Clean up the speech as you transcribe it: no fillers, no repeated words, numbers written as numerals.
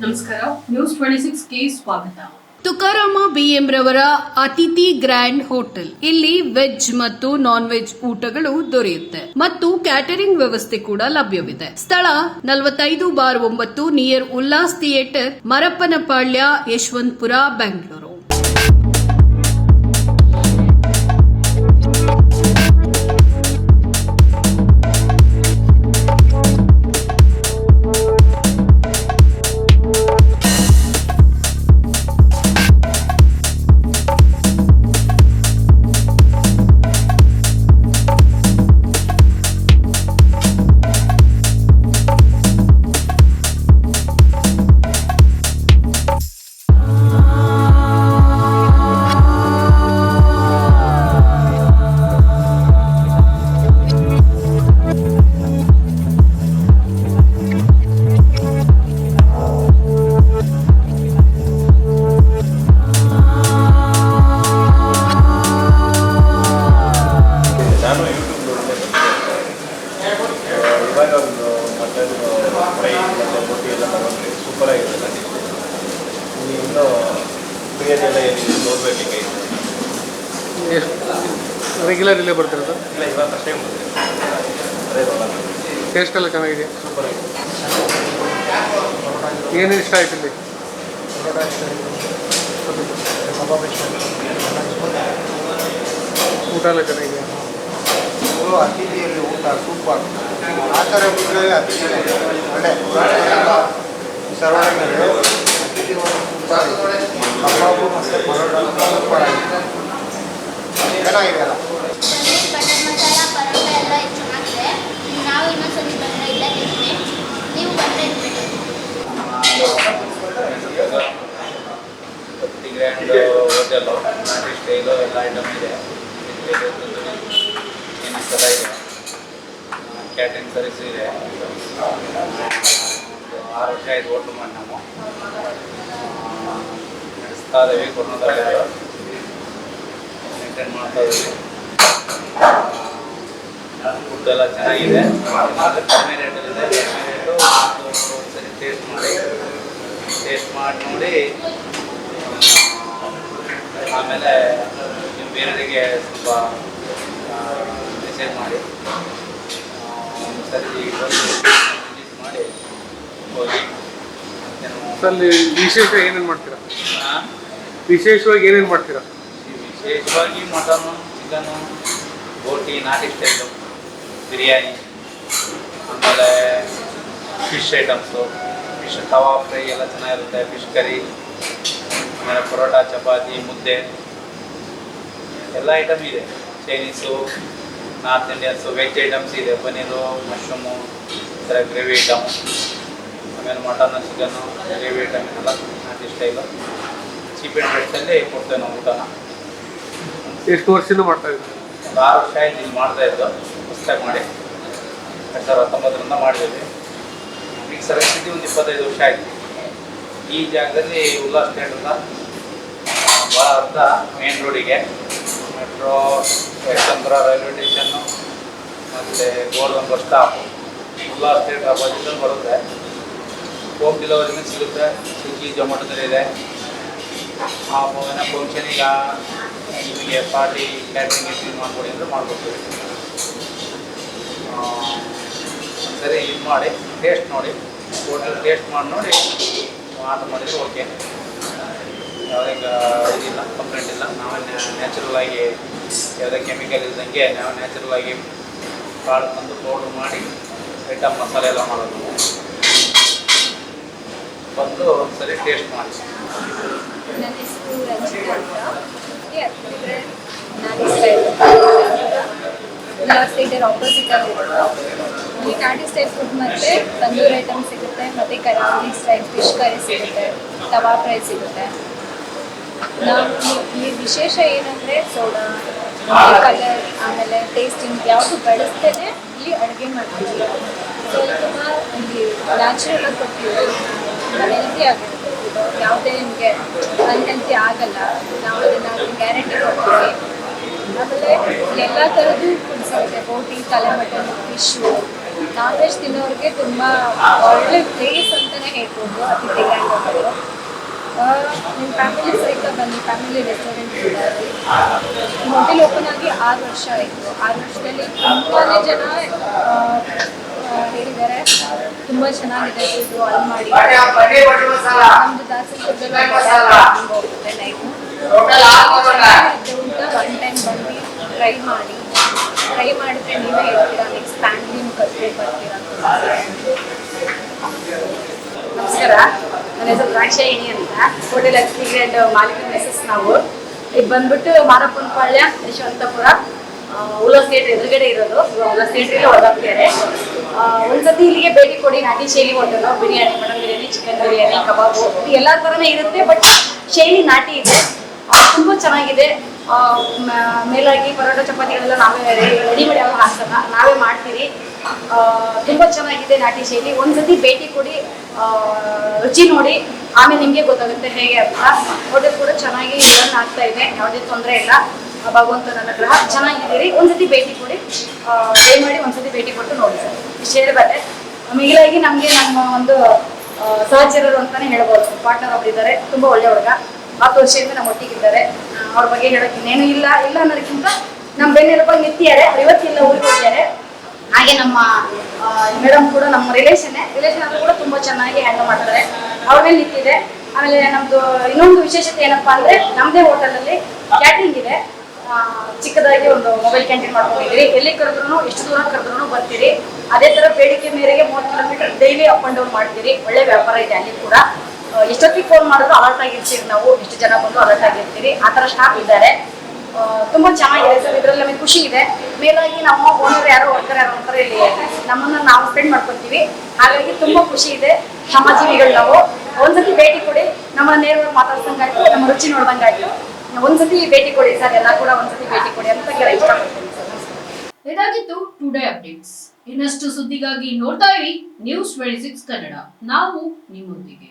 ನಮಸ್ಕಾರ, ನ್ಯೂಸ್ 26ಗೆ ಸ್ವಾಗತ. ತುಕಾರಾಮ BM ರವರ ಅತಿಥಿ ಗ್ರ್ಯಾಂಡ್ ಹೋಟೆಲ್. ಇಲ್ಲಿ ವೆಜ್ ಮತ್ತು ನಾನ್ ವೆಜ್ ಊಟಗಳು ದೊರೆಯುತ್ತೆ ಮತ್ತು ಕ್ಯಾಟರಿಂಗ್ ವ್ಯವಸ್ಥೆ ಕೂಡ ಲಭ್ಯವಿದೆ. ಸ್ಥಳ 45/9 near Ullas theatre, Marappanapalya, Yeshwanthpur, Bengaluru. Super ಆಗಿದೆ. ಇನ್ನೂ ಬಿರಿಯಾನಿ ಎಲ್ಲ ನೋಡಬೇಕಿಗೆ ರೆಗ್ಯುಲರ್ ಇಲ್ಲೇ ಬರ್ತಿರೋದು? ಇಲ್ಲ, ಇವಾಗ ಫಸ್ಟ್ ಟೈಮ್ ಟೇಸ್ಟ್ ಎಲ್ಲ ಚೆನ್ನಾಗಿದೆ. ಸೂಪರ್ ಆಗಿದೆ. ಏನೇನು ಇಷ್ಟ ಆಯ್ತು ಇಲ್ಲಿ? ಊಟ ಎಲ್ಲ ಚೆನ್ನಾಗಿದೆ. ಅತಿಥಿಯಲ್ಲಿ ಊಟ ಸೂಪರ್. ಆಚಾರ ಅತಿಥಿ ಒಳ್ಳೆ ಸರ್ವಾಂಗದಲ್ಲಿ ಅತಿಥಿ ಕಬಾಬು ಮತ್ತು ಪರೋಟ ಸೂಪರ್ ಆಗಿದೆ, ಚೆನ್ನಾಗಿದೆ ಅಲ್ಲ. ಬಟರ್ ಮಸಾಲ ಪರೋಟ ಎಲ್ಲ ಚೆನ್ನಾಗಿದೆ. ನಾವು ಇನ್ನೊಂದ್ಸತಿ ಬಂದರೆ ಇಲ್ಲೇ ತಿಂತೀವಿ, ನೀವು ಬಂದರೆ ಗ್ರ್ಯಾಂಡ್ ಹೋಟೆಲು, ನಾಟಿ ಸ್ಟೈಲು ಎಲ್ಲ ಐಟಮ್ ಇದೆ. ಥರ ಇದೆ. ಕ್ಯಾಟ್ರಿಂಗ್ ಸರ್ವಿಸ್ ಇದೆ. 6 ವರ್ಷ ಆಯ್ತು ಹೋಟ್ಲು ಮಾಡಿ ನಾವು ನಡೆಸ್ತಾ ಇದ್ದೀವಿ. ಕೊರೋನಾದಲ್ಲಿ ಮೇಂಟೈನ್ ಮಾಡ್ತಾ ಇದ್ದೀವಿ. ಫುಡ್ ಎಲ್ಲ ಚೆನ್ನಾಗಿದೆ, ಕಡಿಮೆ ರೇಟಲ್ಲಿದೆ. ಕಡಿಮೆ ರೇಟು ಒಂದ್ಸರಿ ಟೇಸ್ಟ್ ಮಾಡಿ ನೋಡಿ ಆಮೇಲೆ ನೀವು ಬೇರೆಯವರಿಗೆ ಸ್ವಲ್ಪ ಮೆಸೇಜ್ ಮಾಡಿ ಒಂದ್ಸರಿ ರಿಲೀಸ್ ಮಾಡಿ ಹೋಗಿ. ಅಲ್ಲಿ ವಿಶೇಷ ಏನೇನು ಮಾಡ್ತೀರಾ? ವಿಶೇಷವಾಗಿ ಏನೇನು ಮಾಡ್ತೀರಾ? ವಿಶೇಷವಾಗಿ ಮಟನು, ಚಿಕನು, ಬೋಟಿ, ನಾಟಿ ಸ್ಟೈಲು, ಬಿರಿಯಾನಿ, ಆಮೇಲೆ ಫಿಶ್ ಐಟಮ್ಸು, ಫಿಶ್ ತವಾ ಫ್ರೈ ಎಲ್ಲ ಚೆನ್ನಾಗಿರುತ್ತೆ. ಫಿಶ್ ಕರಿ, ಆಮೇಲೆ ಪರೋಟ, ಚಪಾತಿ, ಮುದ್ದೆ ಎಲ್ಲ ಐಟಮ್ ಇದೆ. Chinese, north Indians, veg items ಇದೆ. ಪನ್ನೀರು, ಮಶ್ರೂಮು, ಈ ಥರ ಗ್ರೇವಿ ಐಟಮು, ಆಮೇಲೆ ಮಟನ್ನು, ಚಿಕನ್ನು, ಗ್ರೇವಿ ಐಟಮ್ ಎಲ್ಲ ನಾಟಿ ಸ್ಟೈಲು. ಚೀಪ್ ಆ್ಯಂಡ್ ರೇಟ್ಸಲ್ಲಿ ಕೊಡ್ತೇವೆ ನಾವು ಊಟನ. ಎಷ್ಟು ವರ್ಷದಿಂದ ಮಾಡ್ತಾ ಇದ್ದೀವಿ? ಒಂದು 6 ವರ್ಷ ಆಯ್ತು ಇಲ್ಲಿ ಮಾಡ್ತಾಯಿದ್ದು. ಹೊಸ್ದಾಗಿ ಮಾಡಿ 2019ರಿಂದ ಮಾಡಿದ್ದೀವಿ. ಈಗ ಸರಿಸಿದ್ದು ಒಂದು 25 ವರ್ಷ ಆಯಿತು. ಈ ಜಾಗದಲ್ಲಿ ಉಲ್ಲಾಸ್ ಥಿಯೇಟ್ರಿಂದ ಭಾಳ ಅರ್ಧ ಮೇನ್ ರೋಡಿಗೆ ಮೆಟ್ರೋ, ಯಶವಂತಪುರ ರೈಲ್ವೆ ಸ್ಟೇಷನ್ನು ಮತ್ತು golden bus stop, Ullas theatre opposition ಬರುತ್ತೆ. ಹೋಮ್ ಡೆಲಿವರಿನೂ ಸಿಗುತ್ತೆ. ಸ್ವಿಗ್ಗಿ, ಜೊಮ್ಯಾಟೊದಲ್ಲಿದೆ. ಆ ಫಂಕ್ಷನಿಗೆ ನಿಮಗೆ ಪಾರ್ಟಿ ಕ್ಯಾಟ್ರಿಂಗ್ ಮಾಡ್ಕೊಡಿ ಅಂದರೆ ಮಾಡ್ಕೊಡ್ತೀವಿ. ಒಂದ್ಸರಿ ಇದು ಮಾಡಿ ಟೇಸ್ಟ್ ನೋಡಿ, ಹೋಟೆಲ್ ಟೇಸ್ಟ್ ಮಾಡಿ ನೋಡಿ ಆರ್ಡರ್ ಮಾಡಿದರೆ ಓಕೆ. ಯಾವುದೇ ಇದಿಲ್ಲ, ಕಂಪ್ಲೇಂಟ್ ಇಲ್ಲ. ನಾವೇ ನ್ಯಾಚುರಲ್ ಆಗಿ ಯಾವುದೇ ಕೆಮಿಕಲ್ ಇದ್ದಂಗೆ ನಾವು ನ್ಯಾಚುರಲ್ ಆಗಿ ಕಾಳು ತಂದು ಪೌಡ್ರ್ ಮಾಡಿ ಐಟಮ್ ಮಸಾಲೆ ಎಲ್ಲ ಮಾಡೋದು. ಬಂದು ಒಂದ್ಸರಿ ಟೇಸ್ಟ್ ಮಾಡಿ. ನನ್ನ ಹೆಸರು ರಂಜಿತಾ ಅಂತ. ನಾಟಿ ಸ್ಟೈಲ್ ಉಲ್ಲಾಸ್ ಥಿಯೇಟರ್ ಆಪೋಸಿಟಲ್ಲಿ ಇರೋದು. ಇಲ್ಲಿ ನಾಟಿ ಸ್ಟೈಲ್ ಫುಡ್ ಮತ್ತು ತಂದೂರ್ ಐಟಮ್ ಸಿಗುತ್ತೆ, ಮತ್ತು ಕರಾವಳಿ ಸ್ಟೈಲ್ ಫಿಶ್ ಕರಿ ಸಿಗುತ್ತೆ, ತವಾ ಫ್ರೈ ಸಿಗುತ್ತೆ. ನಾವು ಇಲ್ಲಿ ವಿಶೇಷ ಏನಂದರೆ ಸೋಡಾ, ಕಲರ್, ಆಮೇಲೆ ಟೇಸ್ಟಿಂಗ್ ಯಾವುದು ಬಳಸ್ತೇನೆ ಇಲ್ಲಿ ಅಡುಗೆ ಮಾಡ್ತೀವಿ. ಸೊ ತುಂಬ ಇಲ್ಲಿ ನ್ಯಾಚುರಲ್ ಆಗಿ ಕೊಡ್ತೀವಿ. ಹೆಲ್ತಿ ಆಗಿರುತ್ತೆ, ಯಾವುದೇ ನಿಮಗೆ ಅನ್ಹೆಲ್ತಿ ಆಗಲ್ಲ. ನಾವು ಅದನ್ನು ಗ್ಯಾರಂಟಿ ಕೊಡ್ತೀವಿ. ಆಮೇಲೆ ಎಲ್ಲ ಥರದ್ದು ಫುಡ್ ಸಿಗುತ್ತೆ. ಬೋಟಿ, ತಲೆ ಮಟನ್, ಫಿಶ್ಶು, ನಾನ್ ವೆಜ್ ತಿನ್ನೋರಿಗೆ ತುಂಬ ಒಳ್ಳೆ ಪ್ಲೇಸ್ ಅಂತಲೇ ಹೇಳ್ಬೋದು ಅತಿಥಿ ಗ್ರ್ಯಾಂಡ್ ಹೋಟೆಲು. ನಿಮ್ಮ ಫ್ಯಾಮಿಲಿ ಸಹಿತ ಬನ್ನಿ, ಫ್ಯಾಮಿಲಿ ರೆಸ್ಟೋರೆಂಟ್ ಇದೆ. ಹೋಟೆಲ್ ಓಪನ್ ಆಗಿ 6 ವರ್ಷ ಆಯಿತು. 6 ವರ್ಷದಲ್ಲಿ ತುಂಬಾ ಜನ ಹೇಳಿದ್ದಾರೆ ತುಂಬ ಚೆನ್ನಾಗಿದೆ ಇದು ಅಲ್ಲಿ ಮಾಡಿ. ನಮ್ಮದು ದಾಸರಳ್ಳಿ ಹೋಗುತ್ತೆ ನೈಟು ಊಟ. ಒನ್ ಟೈಮ್ ಬಂದು ಟ್ರೈ ಮಾಡಿದ್ರೆ ನೀವೇ ಹೇಳ್ತೀರಾ ನೆಕ್ಸ್ಟ್ ಫ್ಯಾಮಿಲಿನೂ ಕರ್ಕೊಂಡು ಬರ್ತೀರಾ ಅಂತ. ನಮಸ್ಕಾರ, ನನ್ನ ಹೆಸರು ದ್ರಾಕ್ಷಾಯಿಣಿ ಅಂತ. ಹೋಟೆಲ್ ಅತಿಥಿ ಗ್ರ್ಯಾಂಡ್ ಮಾಲೀಕನ ಮಿಸಸ್ ನಾವು. ಈಗ ಬಂದ್ಬಿಟ್ಟು ಮಾರಪ್ಪನ ಪಾಳ್ಯ, ಯಶವಂತಪುರ, ಉಲ್ಲಾಸ್ ಥಿಯೇಟ್ರ್ ಎದುರುಗಡೆ ಇರೋದು. ಉಲ್ಲಾಸ್ ಥಿಯೇಟ್ರಿಗೆ ಹೊರಗಾಗ್ತಿದ್ದಾರೆ. ಒಂದ್ಸತಿ ಇಲ್ಲಿಗೆ ಭೇಟಿ ಕೊಡಿ. ನಾಟಿ ಶೈಲಿ hotel. Biryani, mutton biryani, chicken biryani, kebab ಎಲ್ಲ ಥರನೇ ಇರುತ್ತೆ. ಬಟ್ ಶೈಲಿ ನಾಟಿ ಇದೆ, ತುಂಬ ಚೆನ್ನಾಗಿದೆ. ಮೇಲಾಗಿ ಪರೋಟ ಚಪಾತಿಗಳೆಲ್ಲ ನಾವೇ ರೆಡಿ ಮಾಡಿ ಯಾವ ಹಾಕ್ಸಲ್ಲ, ನಾವೇ ಮಾಡ್ತೀವಿ. ತುಂಬ ಚೆನ್ನಾಗಿದೆ ನಾಟಿ ಶೈಲಿ. ಒಂದ್ಸತಿ ಭೇಟಿ ಕೊಡಿ, ರುಚಿ ನೋಡಿ, ಆಮೇಲೆ ನಿಮಗೆ ಗೊತ್ತಾಗುತ್ತೆ ಹೇಗೆ ಅಂತ. ಹೋಟೆಲ್ ಕೂಡ ಚೆನ್ನಾಗಿ ರನ್ ಆಗ್ತಾ ಇದೆ, ಯಾವುದೇ ತೊಂದರೆ ಇಲ್ಲ. ಭಗವಂತನ ಅನುಗ್ರಹ, ಚೆನ್ನಾಗಿದ್ದೀರಿ. ಒಂದ್ಸತಿ ಭೇಟಿ ಕೊಡಿ, ದಯಮಾಡಿ ಒಂದ್ಸತಿ ಭೇಟಿ ಕೊಟ್ಟು ನೋಡಿ ಸರ್. ಇಷ್ಟು ಹೇಳಬಲ್ಲೆ. ಮಿಗಿಲಾಗಿ ನಮಗೆ ನಮ್ಮ ಒಂದು ಸಹಚರರು ಅಂತಲೇ ಹೇಳ್ಬೋದು. ಪಾರ್ಟ್ನರ್ ಒಬ್ಬರಿದ್ದಾರೆ, ತುಂಬ ಒಳ್ಳೆ ಹುಡುಗ. 10 ವರ್ಷದಿಂದ ನಮ್ಮ ಒಟ್ಟಿಗಿದ್ದಾರೆ. ಅವ್ರ ಬಗ್ಗೆ ಹೇಳೋಕೆ ಇನ್ನೇನು ಇಲ್ಲ ಅನ್ನೋದಕ್ಕಿಂತ ನಮ್ಮ ಬೆನ್ನೆಲುಬಾಗಿ ನಿಂತಿದ್ದಾರೆ. ಇವತ್ತಿಲ್ಲ ಊರಿಗೆ ಹೋಗಿದ್ದಾರೆ. ಹಾಗೆ ನಮ್ಮ ಮೇಡಮ್ ಕೂಡ ನಮ್ಮ ರಿಲೇಷನ್ ಆದರೂ ಕೂಡ ತುಂಬ ಚೆನ್ನಾಗಿ ಹ್ಯಾಂಡಲ್ ಮಾಡ್ತಾರೆ. ಅವ್ರ ಮೇಲೆ ನಿಂತಿದೆ. ಆಮೇಲೆ ನಮ್ಮದು ಇನ್ನೊಂದು ವಿಶೇಷತೆ ಏನಪ್ಪ ಅಂದರೆ, ನಮ್ಮದೇ ಹೋಟೆಲಲ್ಲಿ ಕ್ಯಾಟ್ರಿಂಗ್ ಇದೆ. ಚಿಕ್ಕದಾಗಿ ಒಂದು ಮೊಬೈಲ್ ಕ್ಯಾಂಟೀನ್ ಮಾಡ್ಕೊಂಡಿದ್ದೀರಿ. ಎಲ್ಲಿ ಕರೆದ್ರೂ, ಎಷ್ಟು ದೂರ ಕರೆದ್ರೂ ಬರ್ತೀರಿ. ಅದೇ ಥರ ಬೇಡಿಕೆ ಮೇರೆಗೆ 30 kilometre daily up and down ಮಾಡ್ತೀರಿ. ಒಳ್ಳೆ ವ್ಯಾಪಾರ ಇದೆ ಅಲ್ಲಿ ಕೂಡ. ಎಷ್ಟೊತ್ತಿಗೆ ಫೋನ್ ಮಾಡಿದ್ರು ಅಲರ್ಟ್ ಆಗಿರ್ತೀವಿ ನಾವು. ಎಷ್ಟು ಜನ ಬಂದು ಅಲರ್ಟ್ ಆಗಿರ್ತೀರಿ. ಆ ಥರ ಸ್ಟಾಫ್ ಇದ್ದಾರೆ. ತುಂಬ ಚೆನ್ನಾಗಿದೆ ಸರ್. ಇದರಲ್ಲಿ ನಮಗೆ ಖುಷಿ ಇದೆ. ಮೇಲಾಗಿ ನಮ್ಮ ಓನರ್ ಯಾರೋ ವರ್ಕರ್ ಯಾರೋ ಅಂತಾರೆ, ಇಲ್ಲಿ ನಮ್ಮನ್ನು ನಾವು ಸ್ಪೆಂಡ್ ಮಾಡ್ಕೊತೀವಿ. ಹಾಗಾಗಿ ತುಂಬ ಖುಷಿ ಇದೆ. ಶ್ರಮಜೀವಿಗಳು ನಾವು. ಒಂದ್ಸತಿ ಭೇಟಿ ಕೊಡಿ, ನಮ್ಮನ್ನ ನೇರವಾಗಿ ಮಾತಾಡ್ಸಂಗಾಯ್ತು, ನಮ್ಮ ರುಚಿ ನೋಡ್ದಂಗಾಯ್ತು. ಒಂದ್ಸತಿ ಭೇಟಿ ಕೊಡಿ ಸರ್, ಎಲ್ಲ ಕೂಡ ಒಂದ್ಸತಿ ಭೇಟಿ ಕೊಡಿ ಅಂತ ಕೇಳಿ ಇಷ್ಟಪಡ್ತೀನಿ ಸರ್. ನಮಸ್ಕಾರ. ಇದಾಗಿತ್ತು ಟುಡೇ ಅಪ್ಡೇಟ್ಸ್. ಇನ್ನಷ್ಟು ಸುದ್ದಿಗಾಗಿ ನೋಡ್ತಾ ಇರಿ News 26 ಕನ್ನಡ. ನಾವು ನಿಮ್ಮೊಂದಿಗೆ.